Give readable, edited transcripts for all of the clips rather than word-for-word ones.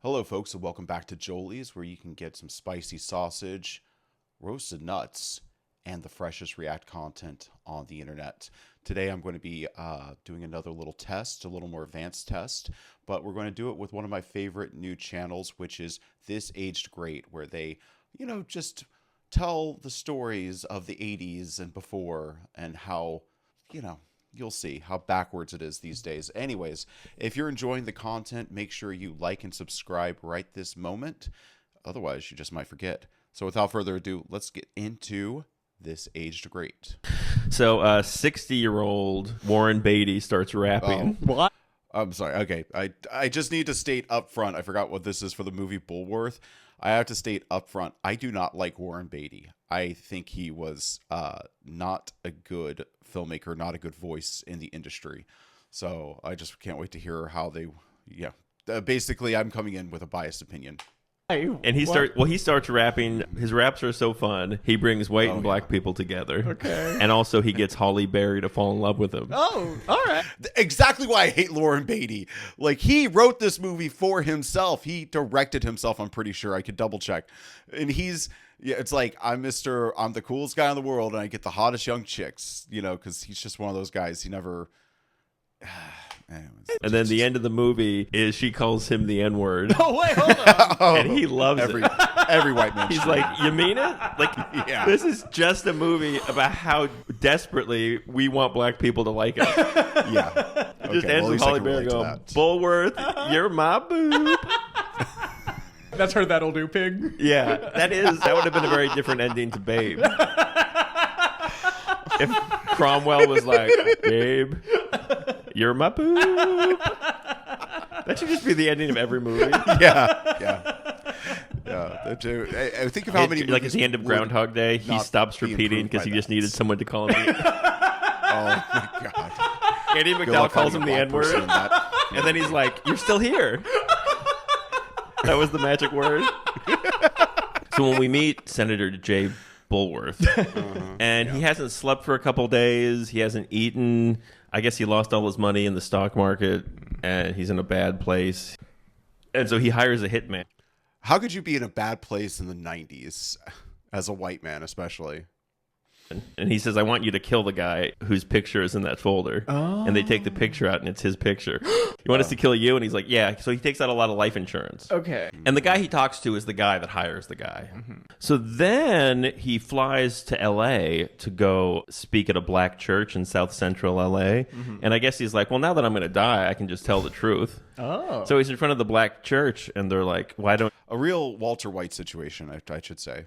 Hello, folks, and welcome back to Jolie's, where you can get some spicy sausage, roasted nuts, and the freshest React content on the internet. Today, I'm going to be doing another little test, a little more advanced test, but we're going to do it with one of my favorite new channels, which is This Aged Great, where they, just tell the stories of the 80s and before and how, you'll see how backwards it is these days. Anyways, if you're enjoying the content, make sure you like and subscribe right this moment. Otherwise, you just might forget. So without further ado, let's get into This Aged Great. So 60-year-old Warren Beatty starts rapping. What? I'm sorry. Okay. I just need to state up front. I forgot what this is for the movie Bulworth. I have to state up front, I do not like Warren Beatty. I think he was not a good filmmaker, not a good voice in the industry. So I just can't wait to hear how they, basically I'm coming in with a biased opinion. And he starts rapping. His raps are so fun. He brings white and black people together. Okay. And also he gets Halle Berry to fall in love with him. Oh, all right. Exactly why I hate Warren Beatty. Like, he wrote this movie for himself. He directed himself, I'm pretty sure. I could double check. And it's like, I'm the coolest guy in the world, and I get the hottest young chicks, because he's just one of those guys. He never... Anyways, and then the end of the movie is she calls him the N-word. Oh, wait, hold on. And he loves every white man. He's like, you mean it? Like, yeah. This is just a movie about how desperately we want black people to like us. Yeah. Just ends with Halle Berry going, Bulworth, you're my boob. That's her that'll do pig. Yeah, that would have been a very different ending to Babe. If Cromwell was like, Babe, you're my boob. That should just be the ending of every movie. Yeah. I think of how many like at the end of Groundhog Day, he stops repeating because he just needed someone to call him. Oh my god! Andy McDowell calls him the N-word, and then he's like, "You're still here." That was the magic word. So when we meet Senator J. Bulworth, and he hasn't slept for a couple days, he hasn't eaten. I guess he lost all his money in the stock market, and he's in a bad place. And so he hires a hitman. How could you be in a bad place in the 90s as a white man, especially? And he says, I want you to kill the guy whose picture is in that folder. Oh. And they take the picture out, and it's his picture. You want us to kill you? And he's like, yeah. So he takes out a lot of life insurance. Okay. And the guy he talks to is the guy that hires the guy. Mm-hmm. So then he flies to L.A. to go speak at a black church in South Central L.A. Mm-hmm. And I guess he's like, well, now that I'm going to die, I can just tell the truth. Oh. So he's in front of the black church, and they're like, why don't... A real Walter White situation, I should say.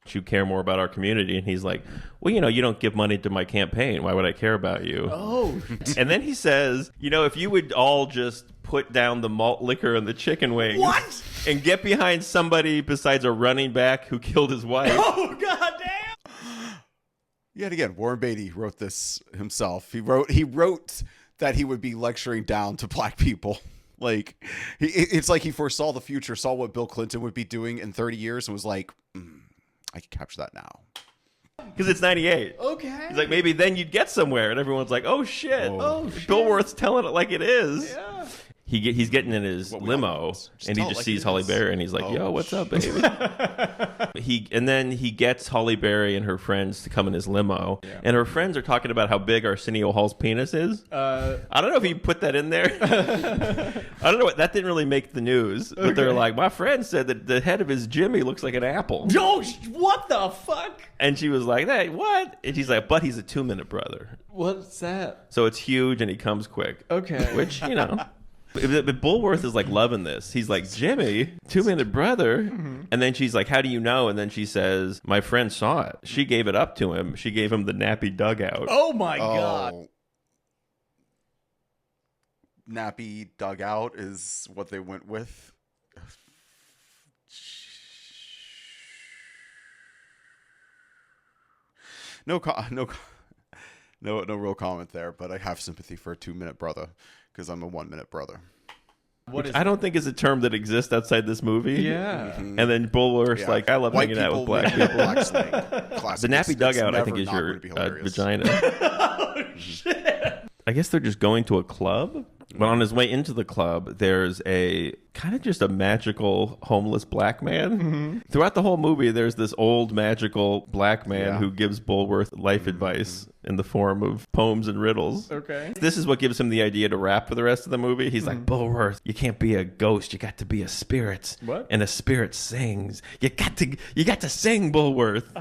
You care more about our community. And he's like, well, you don't give money to my campaign. Why would I care about you? Oh. And then he says, if you would all just put down the malt liquor and the chicken wings. What? And get behind somebody besides a running back who killed his wife. Oh, goddamn. Yet again, Warren Beatty wrote this himself. He wrote that he would be lecturing down to black people. Like, it's like he foresaw the future, saw what Bill Clinton would be doing in 30 years, and was like, I can capture that now. Because it's 98. Okay. He's like, maybe then you'd get somewhere. And everyone's like, oh, shit. Oh, shit. Billworth's telling it like it is. Yeah. He's getting in his limo, and he just sees Halle Berry, and he's like, yo, what's up, baby? And then he gets Halle Berry and her friends to come in his limo, and her friends are talking about how big Arsenio Hall's penis is. I don't know if he put that in there. I don't know. That didn't really make the news, but they're like, my friend said that the head of his Jimmy looks like an apple. Yo, what the fuck? And she was like, hey, what? And she's like, but he's a 2-minute brother. What's that? So it's huge, and he comes quick. Okay. Which, But Bulworth is like loving this. He's like, Jimmy, 2-minute brother. Mm-hmm. And then she's like, how do you know? And then she says, my friend saw it. She gave it up to him. She gave him the nappy dugout. Oh my God. Nappy dugout is what they went with. No real comment there, but I have sympathy for a 2-minute brother. Because I'm a 1-minute brother. I don't think is a term that exists outside this movie. Yeah. Mm-hmm. And then Bulworth's like, I love hanging out with black people. Black slang. The nappy dugout, I think, is your vagina. Oh, shit. I guess they're just going to a club But on his way into the club, there's a kind of just a magical homeless black man. Throughout the whole movie, there's this old magical black man who gives Bulworth life advice in the form of poems and riddles. Okay. This is what gives him the idea to rap for the rest of the movie. He's like, Bulworth, you can't be a ghost. You got to be a spirit. What? And a spirit sings. You got to sing, Bulworth.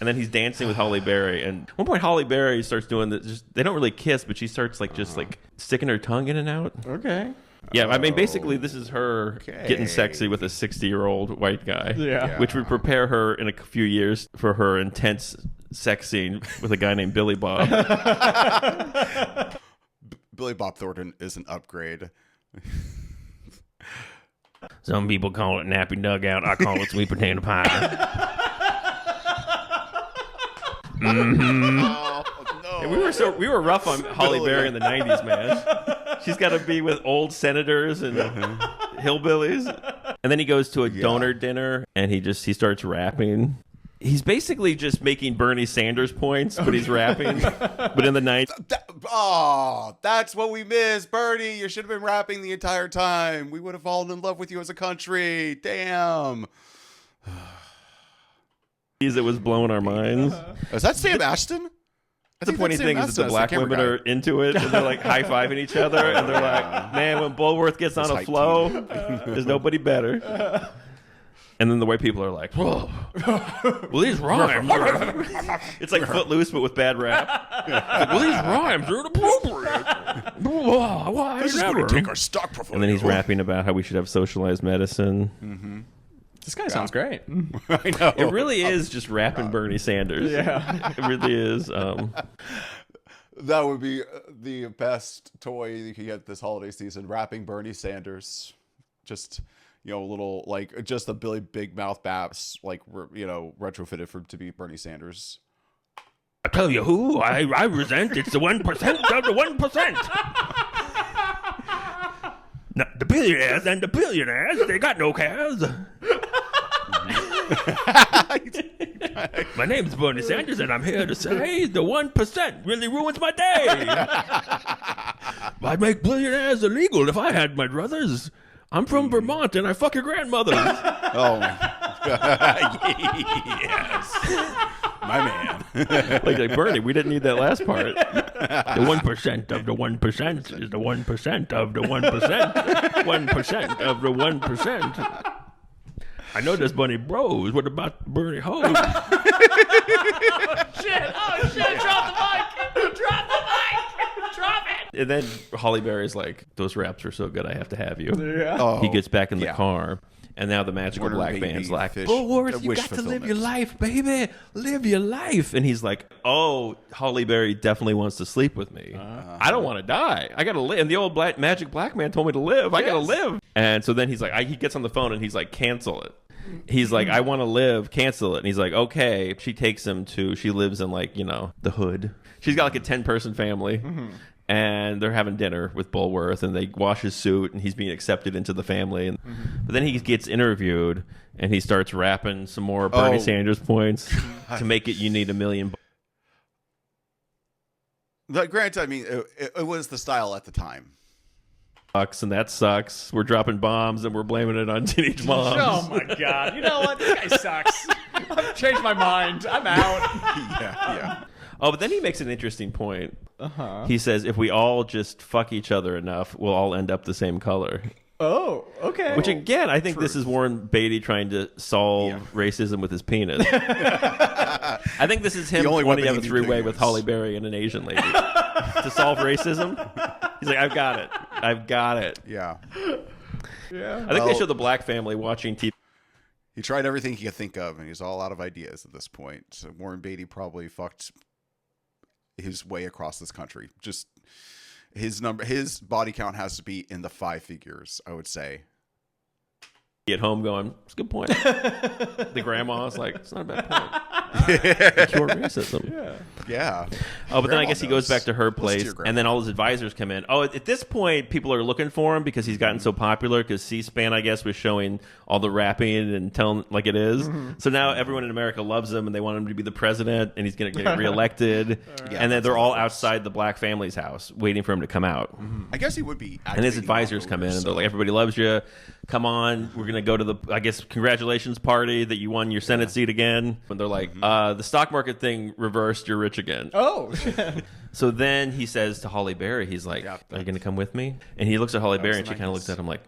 And then he's dancing with Halle Berry. And at one point, Halle Berry starts doing this. They don't really kiss, but she starts just sticking her tongue in and out. Okay. Yeah, I mean, basically, this is her getting sexy with a 60-year-old white guy. Yeah. Which would prepare her in a few years for her intense sex scene with a guy named Billy Bob. Billy Bob Thornton is an upgrade. Some people call it nappy dugout. I call it sweet potato pie. Oh, no. And we were rough on Halle Berry in the 90s, man. She's got to be with old senators and hillbillies. And then he goes to a donor dinner and he starts rapping. He's basically just making Bernie Sanders points, but he's rapping. But in the 90s. That's what we missed. Bernie, you should have been rapping the entire time. We would have fallen in love with you as a country. Damn. It was blowing our minds. Is that Sam Ashton? The funny thing is that the black women are into it, and they're like high-fiving each other, and they're like, man, when Bulworth gets on a flow, there's nobody better. And then the white people are like, whoa, well, these rhymes are... It's like Footloose, but with bad rap. Like, well, these rhymes are inappropriate. Why? This is going to take our stock portfolio. And then he's rapping about how we should have socialized medicine. Mm-hmm. This guy sounds great. I know. It really is just rapping Bernie Sanders. Yeah. It really is. That would be the best toy you could get this holiday season, rapping Bernie Sanders. Just, a little, just a Billy Big Mouth Baps, retrofitted to be Bernie Sanders. I tell you who I resent. It's the 1% of the 1%. Now, the billionaires and the billionaires, they got no cares. My name's Bernie Sanders, and I'm here to say the 1% really ruins my day. I'd make billionaires illegal if I had my druthers. I'm from Vermont, and I fuck your grandmothers. Oh, yes. My man. like Bernie, we didn't need that last part. The 1% of the 1% is the 1% of the 1%. 1% of the 1%. I know there's Bunny Bros. What about Bernie Hoes? Shit! Oh shit! Drop the mic! Drop the mic! Drop it! And then Halle Berry's like, those raps are so good, I have to have you. Yeah. Oh, He gets back in the car, and now the magical Warren black Beatty band's like, fish- Bulworth, you wish got to live fulfillment. your life, baby. Live your life. And he's like, oh, Halle Berry definitely wants to sleep with me. I don't want to die. I got to live. And the old magic black man told me to live. I got to live. And so then he's like, he gets on the phone, and he's like, cancel it. He's like, I want to live, cancel it. And he's like, okay. She takes him she lives in the hood. She's got like a 10-person family. And they're having dinner with Bulworth, and they wash his suit, and he's being accepted into the family. And, but then he gets interviewed, and he starts rapping some more Bernie Sanders points to make it, you need $1 million. Granted, I mean, it was the style at the time. And that sucks. We're dropping bombs, and we're blaming it on teenage moms. Oh my god! You know what? This guy sucks. I've changed my mind. I'm out. Yeah. Oh, but then he makes an interesting point. He says, if we all just fuck each other enough, we'll all end up the same color. Oh, okay. Which, again, I think this is Warren Beatty trying to solve racism with his penis. I think this is him wanting to have a three-way with Halle Berry and an Asian lady. To solve racism? He's like, I've got it. I've got it. Yeah. Yeah. I think they show the black family watching TV. He tried everything he could think of, and he's all out of ideas at this point. So Warren Beatty probably fucked his way across this country. Just his body count has to be in the 5 figures, I would say. At home going, it's a good point. The grandma's like, it's not a bad point. cure racism. Yeah. Oh, but then I Grandma guess he goes knows. back to her Listen to place, your grandma. and then all his advisors come in. Oh, at this point, people are looking for him because he's gotten so popular because C-SPAN, I guess, was showing all the rapping and telling like it is. So now everyone in America loves him, and they want him to be the president, and he's going to get reelected. Yeah, and then that's they're how all it works. outside the black family's house waiting for him to come out. I guess he would be. And his activating advisors come in, voters, and they're so- like, everybody loves you. Come on, we're going to go to the, I guess, congratulations party that you won your Senate seat again. And they're like, the stock market thing reversed, you're rich again. Oh, shit. So then he says to Halle Berry, he's like, Yeah, are you going to come with me? And he looks at Halle Berry, was and she kind of 90s. looks at him like,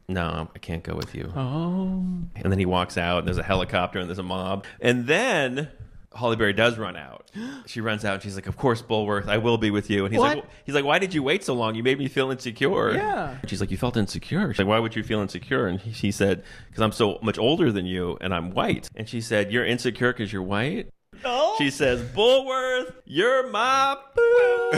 no, I can't go with you. Oh. And then he walks out, and there's a helicopter, and there's a mob. And then Halle Berry does run out. She runs out, and she's like, of course, Bulworth, I will be with you. And he's like, why did you wait so long? You made me feel insecure. Yeah. She's like, you felt insecure. She's like, why would you feel insecure? And he said, because I'm so much older than you, and I'm white. And she said, you're insecure because you're white? No. She says, Bulworth, you're my boo.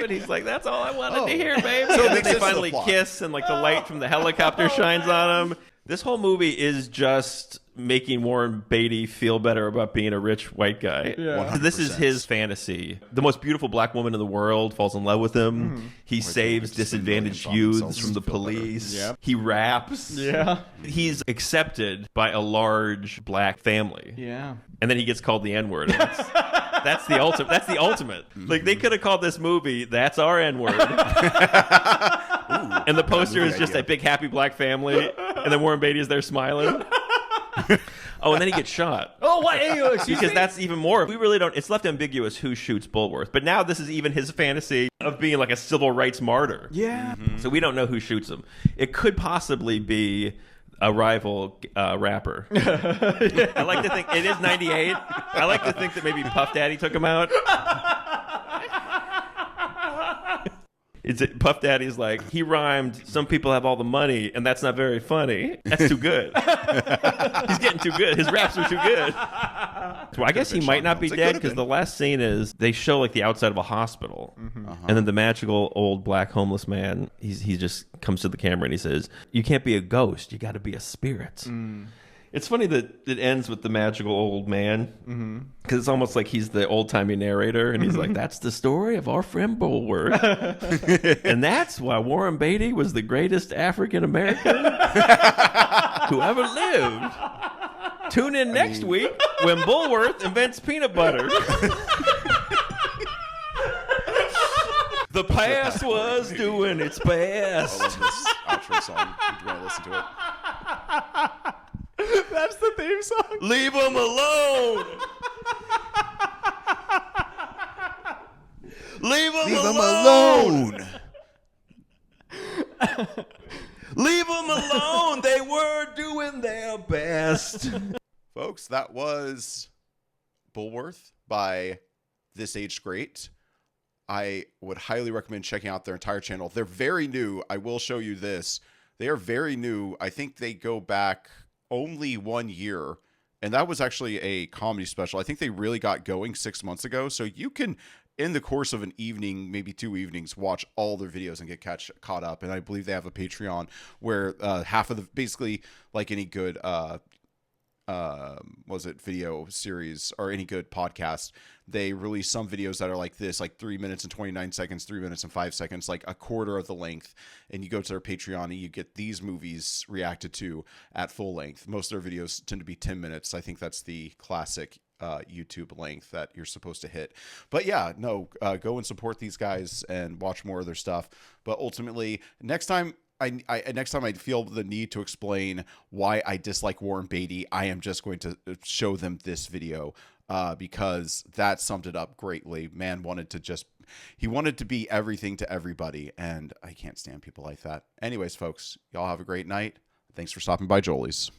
And he's like, that's all I wanted to hear, baby. So it And then makes they sense to the finally plot. kiss, and like the light from the helicopter shines on him. This whole movie is just making Warren Beatty feel better about being a rich white guy. Yeah. This is 100%. his fantasy. The most beautiful black woman in the world falls in love with him. He saves they spend millions disadvantaged on youths themselves from the to feel better. police. Yep. He raps. Yeah. He's accepted by a large black family. Yeah. And then he gets called the N-word. That's the ultimate. That's the ultimate. Like, they could have called this movie "That's Our N-word," and the poster is just idea. a big happy black family, and then Warren Beatty is there smiling. Oh, and then he gets shot. Oh, what? Hey, excuse Because me? that's even more. We really don't. It's left ambiguous who shoots Bulworth. But now this is even his fantasy of being like a civil rights martyr. Yeah. So we don't know who shoots him. It could possibly be a rival rapper. I like to think it is 98. I like to think that maybe Puff Daddy took him out. Puff Daddy's like, he rhymed, some people have all the money, and that's not very funny. That's too good. He's getting too good. His raps are too good. So I guess he been might Sean not be Combs. It dead could've because been. the last scene is they show like the outside of a hospital. And then the magical old black homeless man, he just comes to the camera and he says, you can't be a ghost. You got to be a spirit. It's funny that it ends with the magical old man because it's almost like he's the old-timey narrator, and he's like, that's the story of our friend Bulworth. And that's why Warren Beatty was the greatest African-American who ever lived. Tune in next week when Bulworth invents peanut butter. The past was doing its I best. love this outro song. You want to listen to it? That's the theme song. Leave him alone. Leave him alone. Leave them alone. They were doing their best. Folks, that was Bulworth by This Aged Great. I would highly recommend checking out their entire channel. They're very new. I will show you this. They are very new. I think they go back only 1 year. And that was actually a comedy special. I think they really got going 6 months ago. So you can, in the course of an evening, maybe 2 evenings, watch all their videos and get caught up. And I believe they have a Patreon where half of the, basically like any good video series or any good podcast, they release some videos that are like this, like 3 minutes and 29 seconds, 3 minutes and 5 seconds, like a quarter of the length. And you go to their Patreon and you get these movies reacted to at full length. Most of their videos tend to be 10 minutes. I think that's the classic YouTube length that you're supposed to hit. But yeah, no, go and support these guys and watch more of their stuff. But ultimately, next time I feel the need to explain why I dislike Warren Beatty, I am just going to show them this video because that summed it up greatly. Man wanted to be everything to everybody, and I can't stand people like that. Anyways, folks, y'all have a great night. Thanks for stopping by Jolie's.